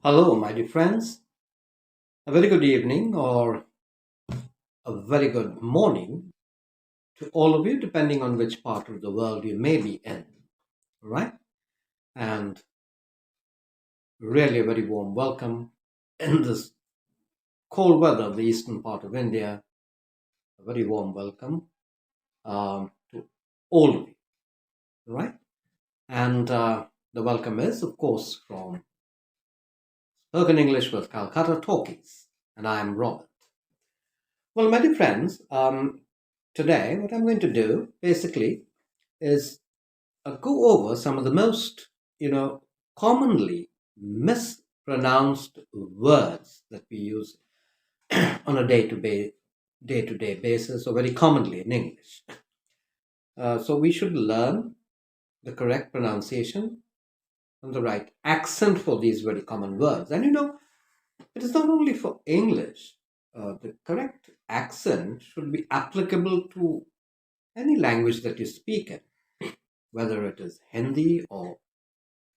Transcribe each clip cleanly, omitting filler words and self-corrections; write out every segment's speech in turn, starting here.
Hello, my dear friends. A very good evening or a very good morning to all of you, depending on which part of the world you may be in. Right? And really a very warm welcome in this cold weather of the eastern part of India. A very warm welcome to all of you. Right? And the welcome is, of course, from Spoken English with Calcutta Talkies. And I am Robert. Well, my dear friends, today what I'm going to do basically is go over some of the most, commonly mispronounced words that we use on a day-to-day basis, or very commonly in English. So we should learn the correct pronunciation and the right accent for these very common words. And it is not only for English. The correct accent should be applicable to any language that you speak in, whether it is Hindi or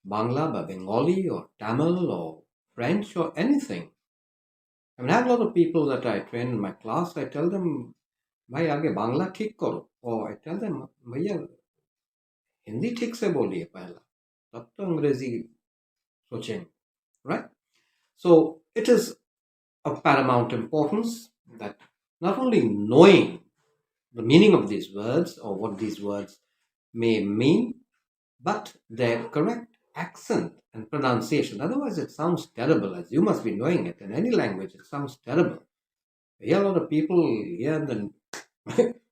Bangla by Bengali or Tamil or French or anything. I mean, I have a lot of people that I train in my class. I tell them, भाई आगे बांग्ला ठीक करो, or I tell them, भैया हिंदी ठीक से बोलिए पहला, तब तो अंग्रेजी सोचेंगे, right? So it is of paramount importance that not only knowing the meaning of these words or what these words may mean, but their correct accent and pronunciation. Otherwise, it sounds terrible, as you must be knowing it. In any language, it sounds terrible. I hear a lot of people here in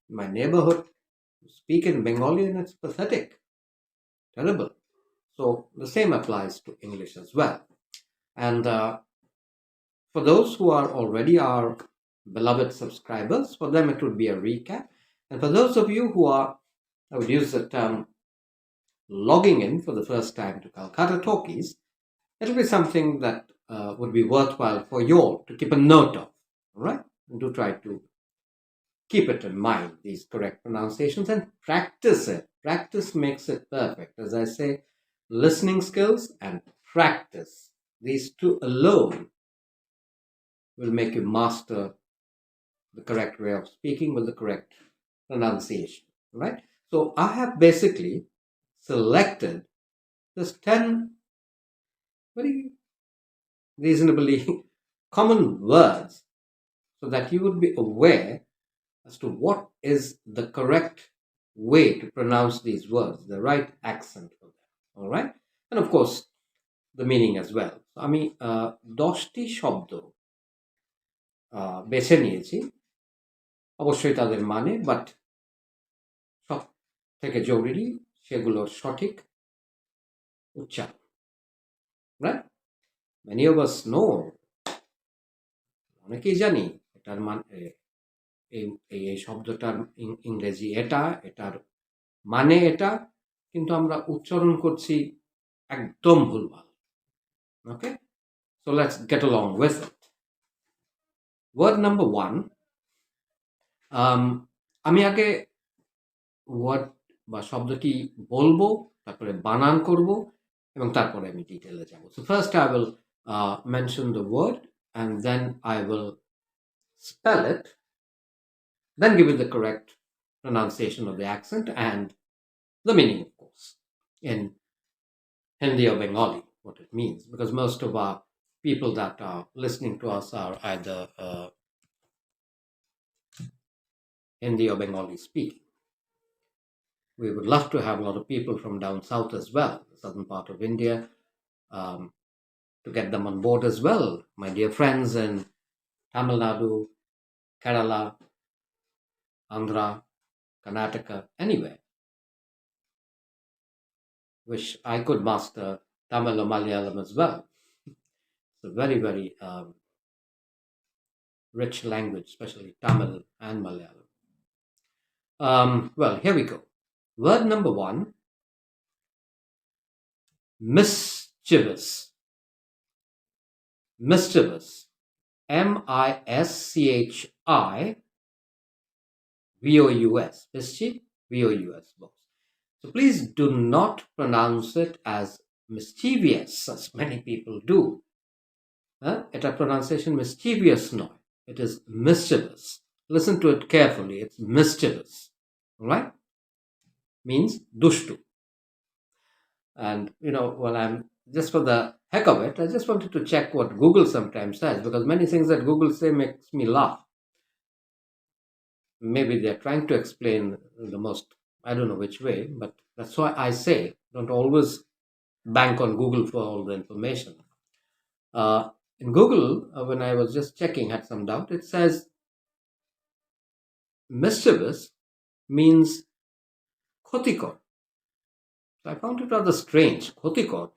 my neighborhood speak in Bengali, and it's pathetic, terrible. So the same applies to English as well. And for those who are already our beloved subscribers, for them it would be a recap. And for those of you who are, I would use the term, logging in for the first time to Calcutta Talkies, it'll be something that would be worthwhile for you all to keep a note of. All right? And do try to keep it in mind, these correct pronunciations, and practice it. Practice makes it perfect. As I say, listening skills and practice, these two alone will make you master the correct way of speaking with the correct pronunciation. Right? So I have basically selected just 10 very reasonably common words so that you would be aware as to what is the correct way to pronounce these words, the right accent for them. All right? And of course, the meaning as well. আমি 10টি শব্দ বেছে নিয়েছি, অবশ্যই তাদের মানে, but সব থেকে জরুরি সেগুলোর সঠিক উচ্চারণ। Right? Many of us know, অনেকেই জানি এটার এই শব্দটার ইংরেজি এটা, এটার মানে এটা, কিন্তু আমরা উচ্চারণ করছি একদম ভুলভাল। ওকে, so let's get along with it. Word number 1, আমি আগে ওয়ার্ড বা শব্দটি বলবো, তারপরে বানান করব, এবং তারপরে আমি ডিটেইলে যাব। So first I will mention the word and then I will spell it, then give it the correct pronunciation of the accent and the meaning, of course, in Hindi or Bengali, what it means, because most of our people that are listening to us are either Hindi or Bengali speaking. We would love to have a lot of people from down south as well, the southern part of India, to get them on board as well. My dear friends in Tamil Nadu, Kerala, Andhra, Karnataka, anywhere. Wish I could master Tamil or Malayalam as well. It's a very, very rich language, especially Tamil and Malayalam. Well, here we go. Word number 1, mischievous. Mischievous. MISCHIVOUS. Mischief, VOUS. So please do not pronounce it as mischievous, as many people do. Eta pronunciation mischievous noj. It is mischievous. Listen to it carefully. It's mischievous. All right? Means dushtu. And, while I'm just for the heck of it, I just wanted to check what Google sometimes says, because many things that Google say makes me laugh. Maybe they're trying to explain the most, I don't know which way, but that's why I say don't always bank on Google for all the information. In Google, when I was just checking, had some doubt, it says mischievous means ক্ষতিকর. So I found it rather strange. ক্ষতিকর.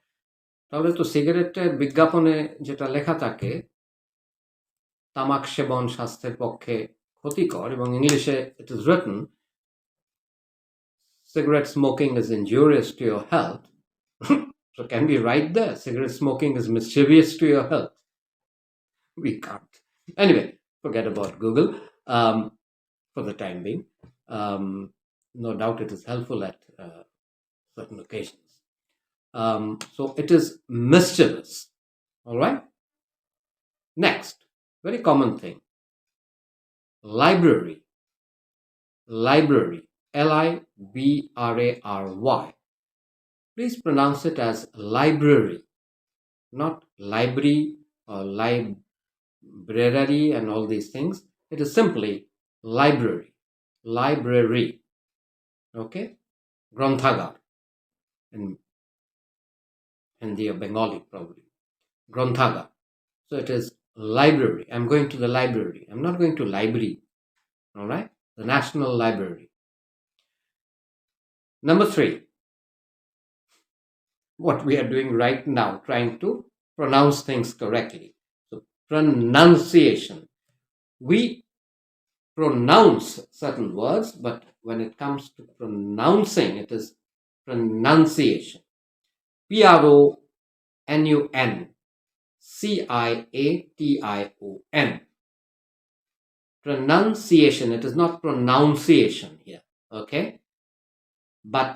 তাহলে তো সিগারেটের বিজ্ঞাপনে যেটা লেখা থাকে তামাক সেবন স্বাস্থ্যের পক্ষে ক্ষতিকর, এবং ইংলিশে it is written cigarette smoking is injurious to your health. So can we write there cigarette smoking is mischievous to your health? We can't. Anyway, forget about Google for the time being. No doubt it is helpful at certain occasions. So it is mischievous. All right. Next, very common thing. Library. Library. Library. Please pronounce it as library, not library or library and all these things. It is simply library. Library. Okay? Granthagar. In Hindi or Bengali, probably. Granthagar. So it is library. I'm going to the library. I'm not going to library. All right? The National Library. Number 3. What we are doing right now, trying to pronounce things correctly. So pronunciation. We pronounce certain words, but when it comes to pronouncing, it is pronunciation. Pronunciation. Pronunciation. It is not pronunciation here. Okay? But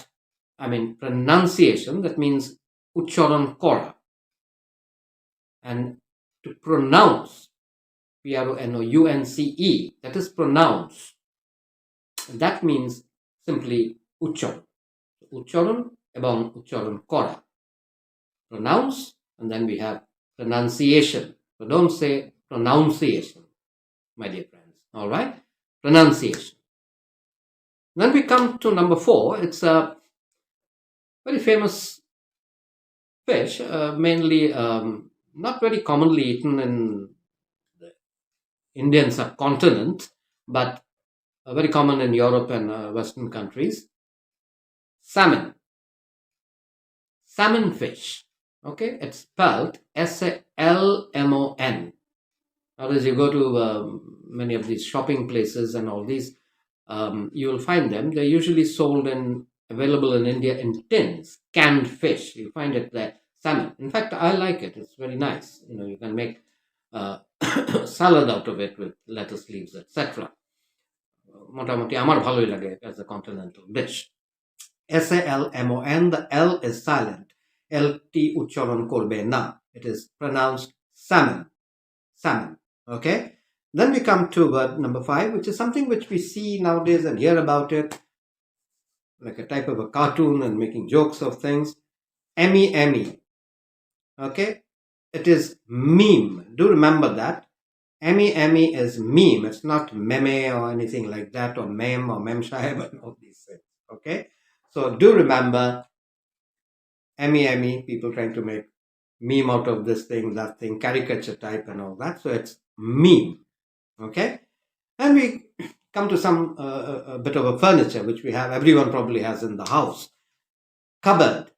pronunciation, that means uchcharon kora. And to pronounce, pronounce, that is pronounce. That means simply uchcharon. Uchcharon ebong uchcharon kora. Pronounce, and then we have pronunciation. So don't say pronunciation, my dear friends. All right? Pronunciation. Then we come to number 4. It's a very famous fish, mainly not very commonly eaten in the Indian subcontinent, but very common in Europe and Western countries. Salmon. Salmon fish. Okay? It's spelled Salmon. Now, as you go to many of these shopping places and all these, you will find them. They're usually sold and available in India in tins, canned fish. You find it there, salmon. In fact, I like it. It's very nice. You can make salad out of it with lettuce leaves, etc. মোটামুটি আমার ভালোই লাগে as a continental dish. Salmon. The L is silent. LT uchcharon korbe na. It is pronounced salmon. Salmon. Okay? Then we come to word number 5, which is something which we see nowadays and hear about it, like a type of a cartoon and making jokes of things. Emmy. Okay? It is meme. Do remember that. Emmy is meme. It's not meme or anything like that, or mem or memshahib and all these things. Okay? So do remember Emmy, people trying to make meme out of this thing, that thing, caricature type and all that. So it's meme. Okay? And we come to some a bit of a furniture which everyone probably has in the house. Cupboard.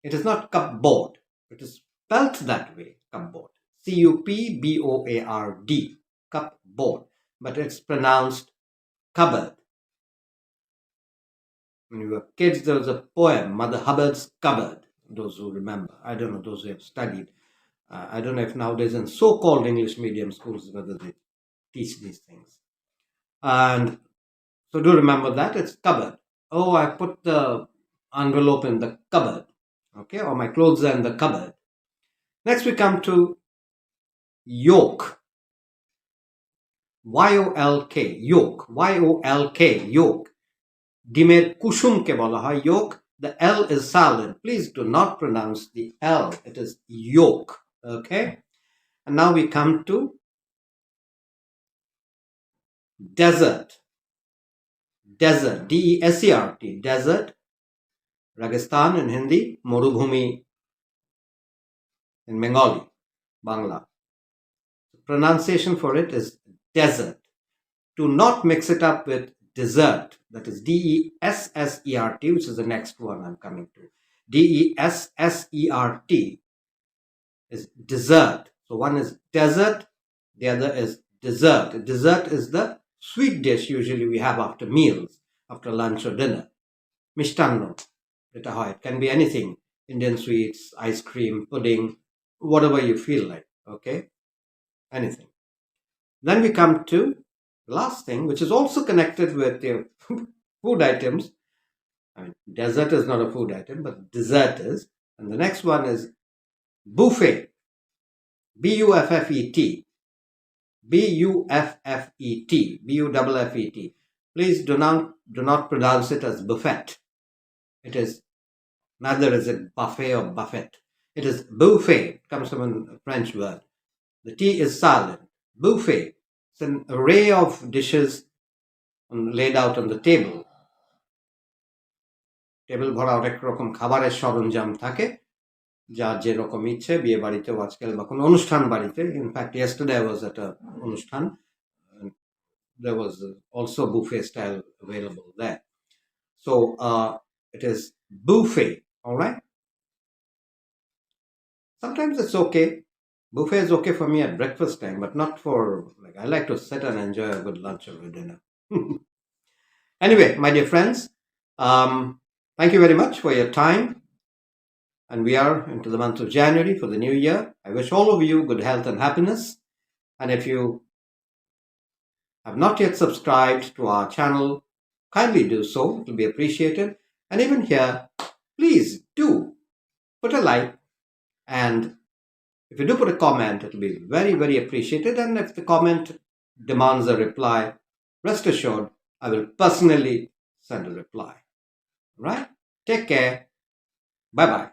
It is not cupboard. It is spelt that way, cupboard. Cupboard. Cupboard. But it's pronounced cupboard. When we were kids, there was a poem, Mother Hubbard's Cupboard. Those who remember. I don't know, those who have studied. I don't know if nowadays in so-called English medium schools, whether they teach these things. And so do remember that. It's cupboard. Oh, I put the envelope in the cupboard. Okay, or my clothes are in the cupboard. Next we come to yolk. YOLK, yolk. YOLK, yolk. ডিমের কুসুমকে বলা হয় yolk. The L is silent. Please do not pronounce the L. It is yolk. Okay? And now we come to desert. Desert. DESERT. Desert. Rajasthan in Hindi. Morubhumi in Bengali. Bangla. The pronunciation for it is desert. Do not mix it up with dessert. That is DESSERT, which is the next one I'm coming to. DESSERT is dessert. So one is desert, the other is dessert. Dessert is the sweet dish usually we have after meals, after lunch or dinner. Mishtanno, it can be anything. Indian sweets, ice cream, pudding, whatever you feel like, okay? Anything. Then we come to the last thing, which is also connected with your food items. I mean, dessert is not a food item, but dessert is. And the next one is buffet. BUFFET. BUFFET. BUFFET. Please do not pronounce it as buffet. It is, neither is it buffet or buffet. It is buffet. It comes from a French word. The T is silent. Buffet. It's an array of dishes laid out on the table. Table ভরা অনেক রকম খাবারের সরঞ্জাম থাকে, যা যেরকম ইচ্ছে, বিয়ে বাড়িতেও আজকাল বা কোনো অনুষ্ঠান বাড়িতে. In fact yesterday I was at a অনুষ্ঠান. There was also buffet style available there. So it is buffet, all right? Sometimes it's okay. Buffet is okay for me at breakfast time, but not for, like, I like to sit and enjoy a good lunch or a dinner. Anyway, my dear friends, thank you very much for your time. And we are into the month of January for the new year. I wish all of you good health and happiness. And if you have not yet subscribed to our channel, kindly do so. It will be appreciated. And even here, please do put a like. And if you do put a comment, it will be very, very appreciated. And if the comment demands a reply, rest assured, I will personally send a reply. All right? Take care. Bye-bye.